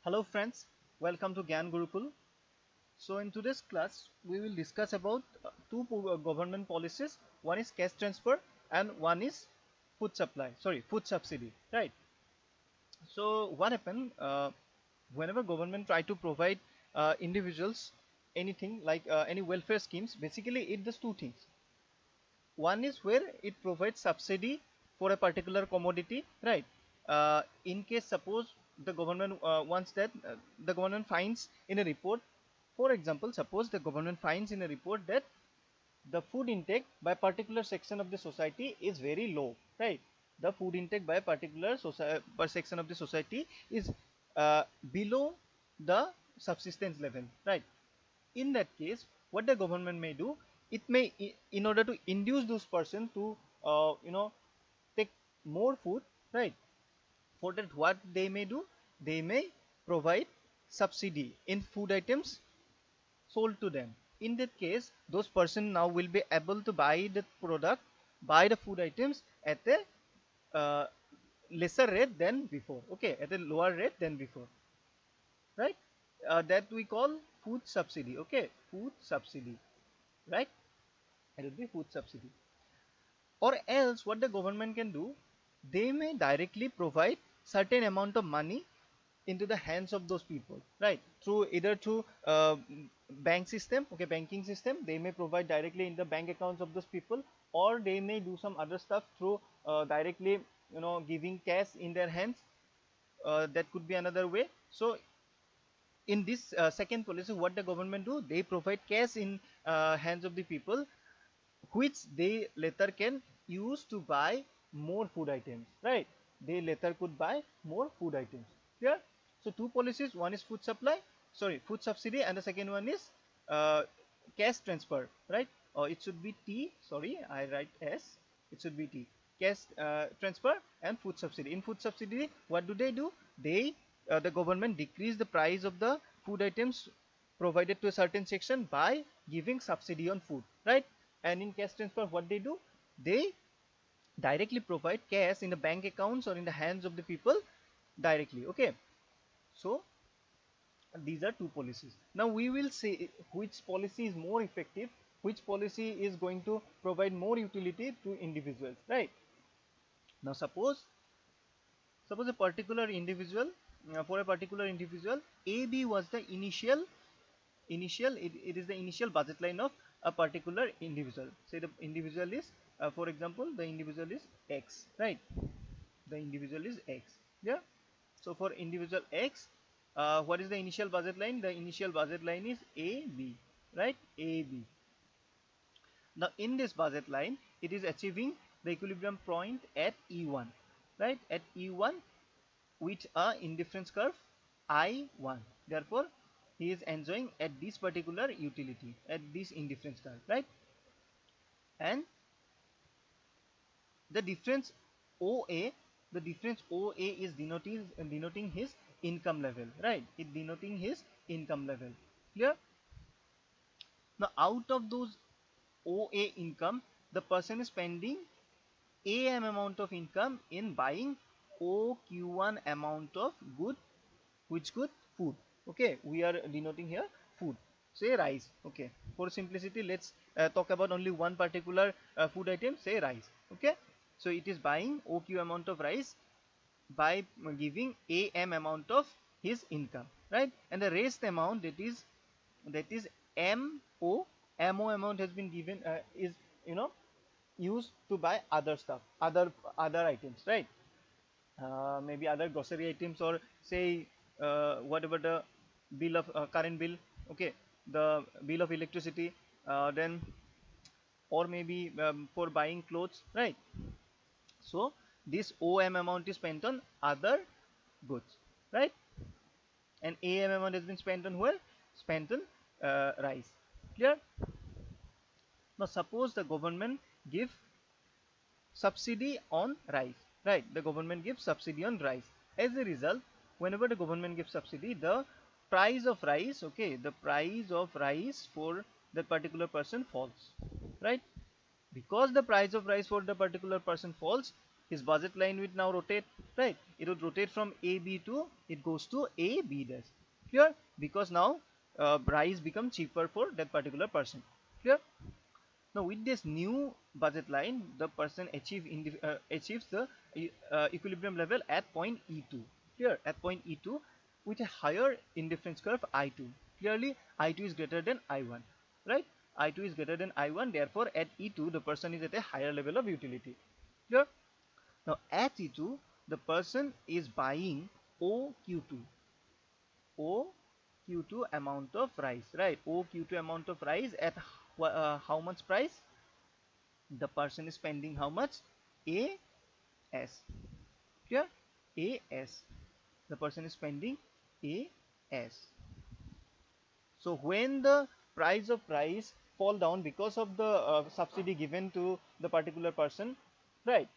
Hello friends, welcome to Gyan Gurukul. So in today's class, we will discuss about two government policies. One is cash transfer and one is food subsidy, right? So what happened, whenever government try to provide individuals anything like any welfare schemes, basically it does two things. One is where it provides subsidy for a particular commodity, right? In case suppose the government wants that the government finds in a report, for example, suppose the government finds in a report that the food intake by a particular section of the society is very low, right? The food intake by a particular section of the society is below the subsistence level, right? In that case, what the government may do, it may, in order to induce those person to take more food, right? For that, what they may do, they may provide subsidy in food items sold to them. In that case, those person now will be able to buy the product, buy the food items at a uh, lesser rate than before, okay, at a lower rate than before, right? That we call food subsidy, okay, food subsidy, right? It will be food subsidy. Or else what the government can do, they may directly provide certain amount of money into the hands of those people, right? Through either through bank system, okay, banking system, they may provide directly in the bank accounts of those people, or they may do some other stuff through directly giving cash in their hands. That could be another way. So in this second policy, what the government do, they provide cash in hands of the people, which they later can use to buy more food items, right? They later could buy more food items. Clear? So two policies, one is food subsidy, and the second one is uh, cash transfer, right? Or it should be T, sorry, I write S, it should be T. Cash transfer and food subsidy. In food subsidy, what do? They, the government decrease the price of the food items provided to a certain section by giving subsidy on food, right? And in cash transfer, what they do, they directly provide cash in the bank accounts or in the hands of the people directly, okay? So these are two policies. Now we will see which policy is more effective, which policy is going to provide more utility to individuals, right? Now suppose a particular individual, for a particular individual, AB was the it is the initial budget line of a particular individual. Say the individual is for example, the individual is X, right? The individual is X, yeah. So for individual X, what is the initial budget line? The initial budget line is AB, right? AB. Now in this budget line, it is achieving the equilibrium point at E1, right? At E1 with a indifference curve I1. Therefore, he is enjoying at this particular utility, at this indifference curve, right? And the difference OA, the difference OA is denoting his income level, right? It denoting his income level. Clear? Now out of those OA income, the person is spending AM amount of income in buying OQ1 amount of good. Which good? Food. Okay, we are denoting here food. Say rice. Okay, for simplicity, let's talk about only one particular food item, say rice. Okay, so it is buying OQ amount of rice by giving AM amount of his income, right? And the rest amount, that is MO amount has been given, is used to buy other stuff, other items, right? Maybe other grocery items, or say whatever the bill of current bill, okay, the bill of electricity, then, or maybe for buying clothes, right? So this OM amount is spent on other goods, right? And AM amount has been spent on where? Spent on rice. Clear? Now suppose the government give subsidy on rice, right? The government gives subsidy on rice. As a result, whenever the government gives subsidy, the price of rice, okay, the price of rice for that particular person falls, right? Because the price of rice for the particular person falls, his budget line will now rotate, right? It would rotate from AB to, it goes to AB dash. Clear? Because now rice become cheaper for that particular person. Clear? Now with this new budget line, the person achieves the equilibrium level at point E2. Clear? At point E2 with a higher indifference curve I2. Clearly I2 is greater than I1, right? I2 is greater than I1, therefore at E2 the person is at a higher level of utility. Clear? Now at E2 the person is buying OQ2. OQ2 amount of rice, right? OQ2 amount of rice at how much price? The person is spending how much? AS. Clear? AS. The person is spending AS. So when the price of rice fall down because of the subsidy given to the particular person, right?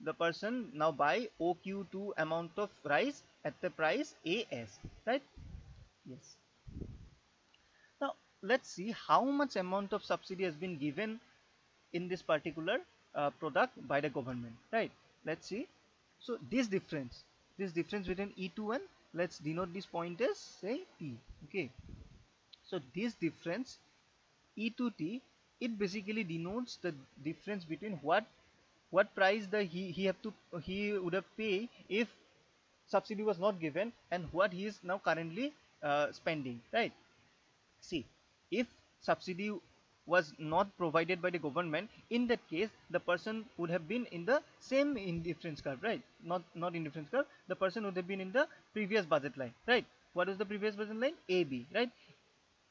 The person now buy OQ2 amount of rice at the price AS, right? Yes. Now let's see how much amount of subsidy has been given in this particular product by the government, right? Let's see. So this difference between E2 and, let's denote this point as say T. Okay, so this difference E to T, it basically denotes the difference between what price the he would have paid if subsidy was not given, and what he is now currently spending, right? See, if subsidy was not provided by the government, in that case the person would have been in the same indifference curve, right? Not indifference curve, the person would have been in the previous budget line, right? What is the previous budget line? AB, right?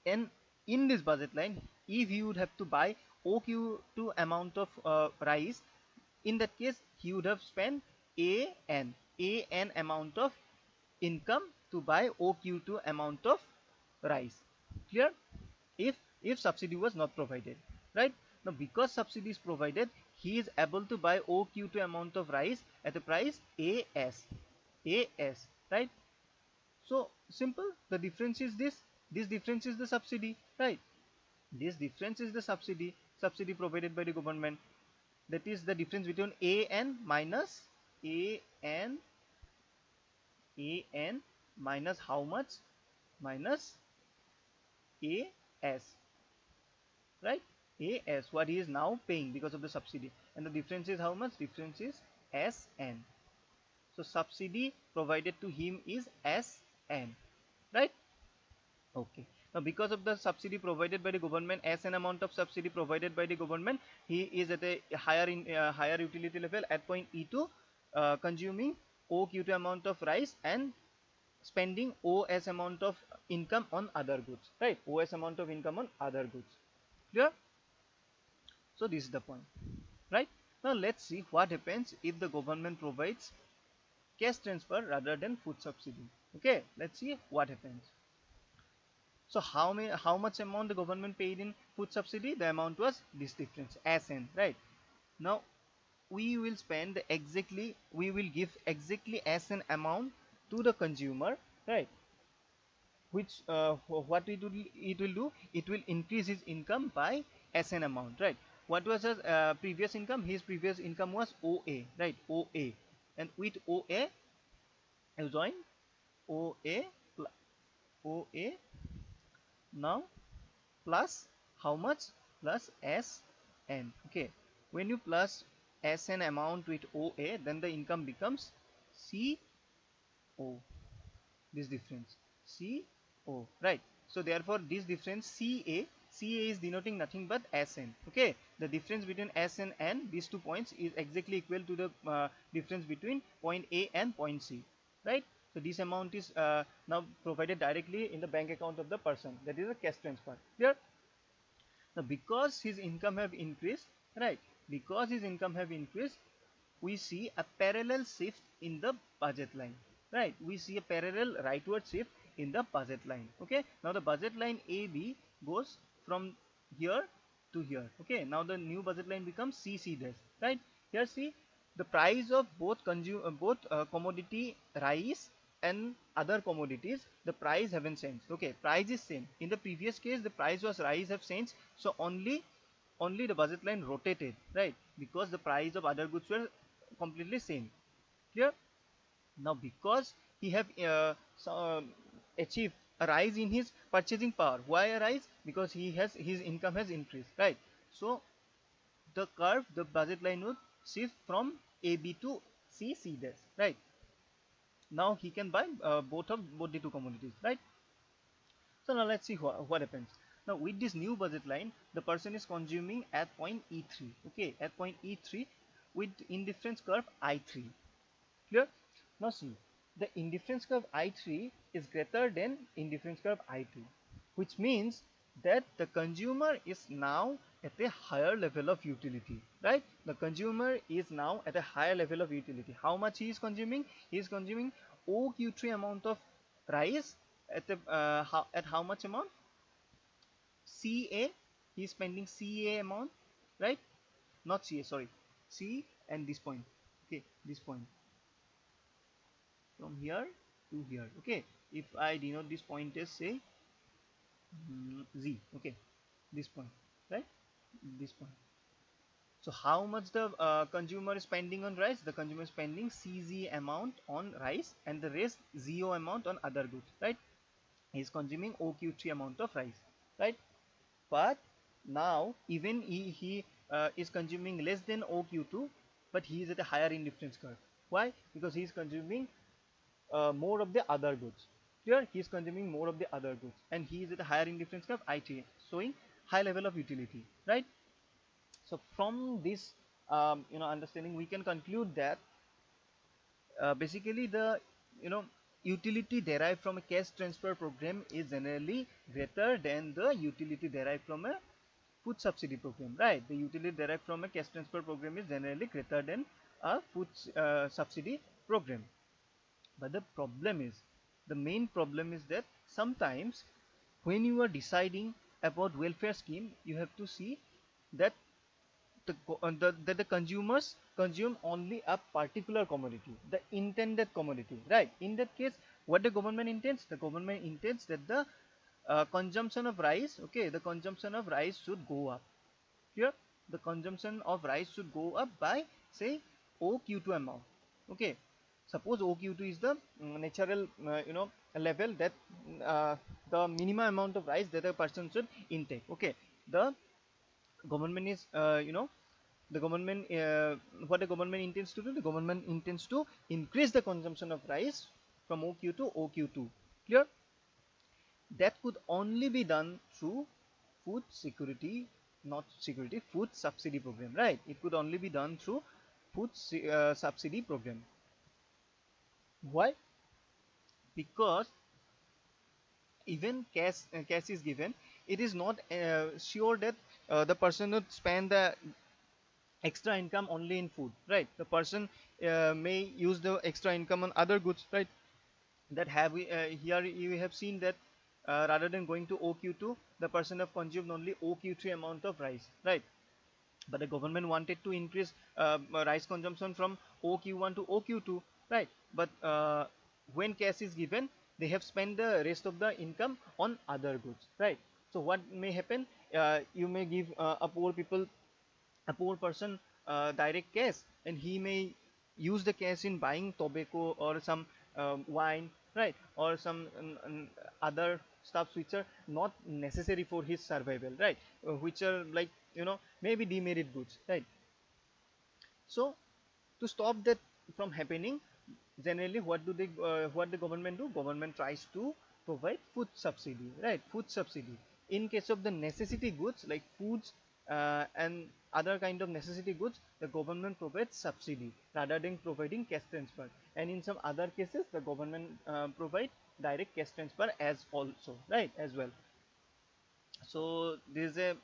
And in this budget line, if he would have to buy OQ2 amount of rice, in that case he would have spent AN amount of income to buy OQ2 amount of rice. Clear? If subsidy was not provided, right? Now because subsidy is provided, he is able to buy OQ2 amount of rice at the price AS, right? So simple, the difference is this difference is the subsidy, right? This difference is the subsidy provided by the government. That is the difference between AN minus AN minus how much? Minus AS, right? AS, what he is now paying because of the subsidy, and the difference is how much? Difference is SN. So subsidy provided to him is SN, right? Okay. Now because of the subsidy provided by the government, SN amount of subsidy provided by the government, he is at a higher utility level at point E2, consuming OQ2 amount of rice and spending OS amount of income on other goods, right? OS amount of income on other goods. Clear? So this is the point, right? Now let's see what happens if the government provides cash transfer rather than food subsidy. Okay, let's see what happens. So how much amount the government paid in food subsidy? The amount was this difference, SN, right? Now we will give exactly SN amount to the consumer, right? Which what it will do? It will increase his income by SN amount, right? What was his previous income? His previous income was OA, right? OA, and with OA you join OA OA now plus how much? Plus SN. Okay, when you plus SN amount with OA, then the income becomes CO. This difference CO, right? So therefore this difference CA is denoting nothing but SN. Okay, the difference between SN and these 2 points is exactly equal to the difference between point A and point C, right? So this amount is now provided directly in the bank account of the person. That is a cash transfer. Clear? Now because his income have increased, right? Because his income have increased, we see a parallel shift in the budget line, right? We see a parallel rightward shift in the budget line. Okay, now the budget line AB goes from here to here. Okay, now the new budget line becomes CC dash, right? Here see the price of both commodity rice and other commodities, the price haven't changed. Okay, price is same. In the previous case the price was rice have changed, so only the budget line rotated, right? Because the price of other goods were completely same. Clear? Now because he have achieved a rise in his purchasing power. Why a rise? Because his income has increased, right? So the curve, the budget line would shift from AB to C dash, right? Now he can buy both the two commodities, right? So now let's see what happens. Now with this new budget line, the person is consuming at point E3, okay, at point E3 with indifference curve I3. Clear? Now see, the indifference curve I3 is greater than indifference curve I2, which means that the consumer is now at a higher level of utility, right? The consumer is now at a higher level of utility. How much he is consuming? He is consuming OQ3 amount of rice at how much amount? CA. He is spending CA amount, right? Not CA, sorry. C and this point. Okay, this point. From here to here, okay. If I denote this point as say Z, okay, this point, right? This point. So how much the consumer is spending on rice? The consumer is spending CZ amount on rice and the rest ZO amount on other goods, right? He is consuming OQ3 amount of rice, right? But now even he is consuming less than OQ2, but he is at a higher indifference curve. Why? Because he is consuming more of the other goods. Here he is consuming more of the other goods and he is at a higher indifference curve IT, showing high level of utility, right? So from this understanding, we can conclude that basically the utility derived from a cash transfer program is generally greater than the utility derived from a food subsidy program, right? The utility derived from a cash transfer program is generally greater than a food subsidy program. But the main problem is that sometimes when you are deciding about welfare scheme, you have to see that the consumers consume only a particular commodity, the intended commodity, right? In that case, what the government intends? The government intends that the consumption of rice, okay, the consumption of rice should go up. Here, the consumption of rice should go up by say OQ2 amount, okay. Suppose OQ2 is the natural level that the minimum amount of rice that a person should intake, okay. The government is the government what the government intends to do, the government intends to increase the consumption of rice from OQ to OQ2. Clear? That could only be done through food security, not security, food subsidy program, right? It could only be done through food subsidy program. Why? Because even cash is given, it is not sure that the person would spend the extra income only in food, right? The person may use the extra income on other goods, right? That have we here you have seen that rather than going to OQ2, the person have consumed only OQ3 amount of rice, right? But the government wanted to increase rice consumption from OQ1 to OQ2, right? But when cash is given, they have spent the rest of the income on other goods, right? So what may happen? You may give a poor person direct cash, and he may use the cash in buying tobacco or some wine, right? Or some other stuffs which are not necessary for his survival, right? Which are like maybe demerit goods, right? So to stop that from happening, generally what the government do? Government tries to provide food subsidy, right? Food subsidy. In case of the necessity goods like foods and other kind of necessity goods, the government provides subsidy rather than providing cash transfer. And in some other cases, the government provide direct cash transfer as also, right, as well. So there is a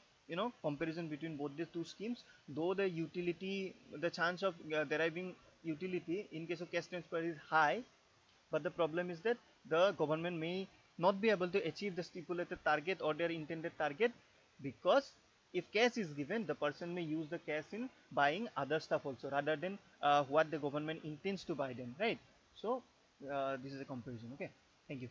comparison between both these two schemes. Though the utility, the chance of deriving utility in case of cash transfer is high, but the problem is that the government may not be able to achieve the stipulated target or their intended target, because if cash is given, the person may use the cash in buying other stuff also rather than what the government intends to buy them, right? So this is a comparison. Okay, thank you.